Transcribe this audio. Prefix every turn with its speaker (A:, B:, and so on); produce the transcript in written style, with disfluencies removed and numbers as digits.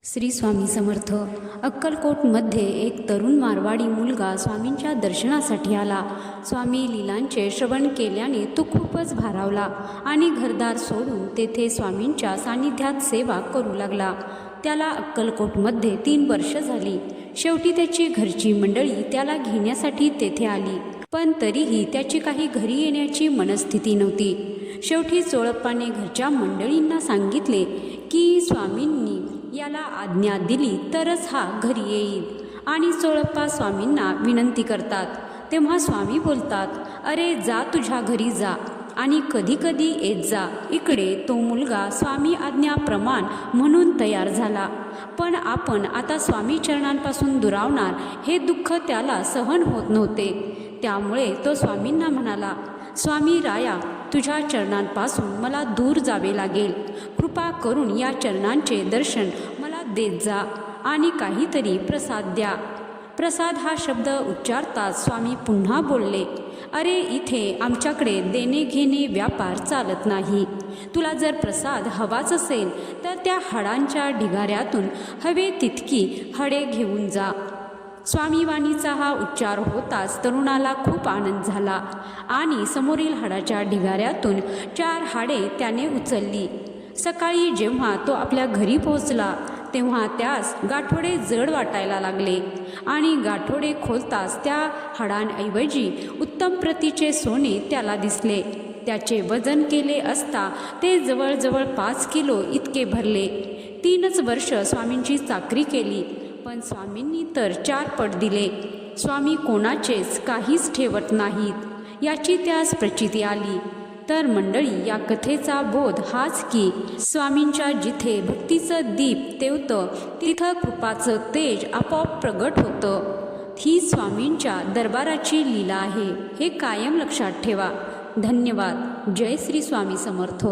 A: श्री स्वामी समर्थ। अक्कलकोटमध्ये एक तरुण मारवाडी मुलगा स्वामींच्या दर्शनासाठी आला। स्वामी लीलांचे श्रवण केल्याने तो खूपच भारावला आणि घरदार सोडून तेथे स्वामींच्या सानिध्यात सेवा करू लागला। त्याला अक्कलकोटमध्ये 3 वर्ष झाली। शेवटी त्याची घरची मंडळी त्याला घेण्यासाठी तेथे आली, पण तरीही त्याची काही घरी येण्याची मनस्थिती नव्हती। शेवटी चोळप्पाने घरच्या मंडळींना सांगितले की स्वामींनी याला आज्ञा दिली तरच हा घरी येईल। आणि चोळप्पा स्वामींना विनंती करतात, तेव्हा स्वामी बोलतात, अरे जा तुझ्या घरी जा आणि कधी कधी येत जा इकडे। तो मुलगा स्वामी आज्ञाप्रमाण म्हणून तयार झाला, पण आपण आता स्वामी चरणांपासून दुरावणार हे दुःख त्याला सहन होत नव्हते। त्यामुळे तो स्वामींना म्हणाला, स्वामी राया, तुझ्या चरणांपासून मला दूर जावे लागेल। कृपा करून या चरणांचे दर्शन मला देत जा आणि काहीतरी प्रसाद द्या। प्रसाद हा शब्द उच्चारताच स्वामी पुन्हा बोलले, अरे इथे आमच्याकडे देणे घेणे व्यापार चालत नाही। तुला जर प्रसाद हवाच असेल तर त्या हाडांच्या ढिगाऱ्यातून हवे तितकी हाडे घेऊन जा। स्वामीवाणीचा हा उच्चार होताच तरुणाला खूप आनंद झाला आणि समोरील हाडाच्या ढिगाऱ्यातून 4 हाडे त्याने उचलली। सकाळी जेव्हा तो आपल्या घरी पोहोचला तेव्हा त्यास गाठोडे जड वाटायला लागले आणि गाठोडे खोलताच त्या हाडांऐवजी उत्तम प्रतीचे सोने त्याला दिसले। त्याचे वजन केले असता ते जवळजवळ 5 किलो इतके भरले। 3च वर्ष स्वामींची चाकरी केली, पण स्वामींनी तर 4 पट दिले। स्वामी कोणाचेच काहीच ठेवत नाहीत याची त्यास प्रचिती आली। तर मंडळी, या कथेचा बोध हाच की स्वामींच्या जिथे भक्तीचं दीप तेवतं तिथं कृपाचं तेज आपोआप प्रगट होतं। ही स्वामींच्या दरबाराची लीला आहे, हे कायम लक्षात ठेवा। धन्यवाद। जय श्री स्वामी समर्थ।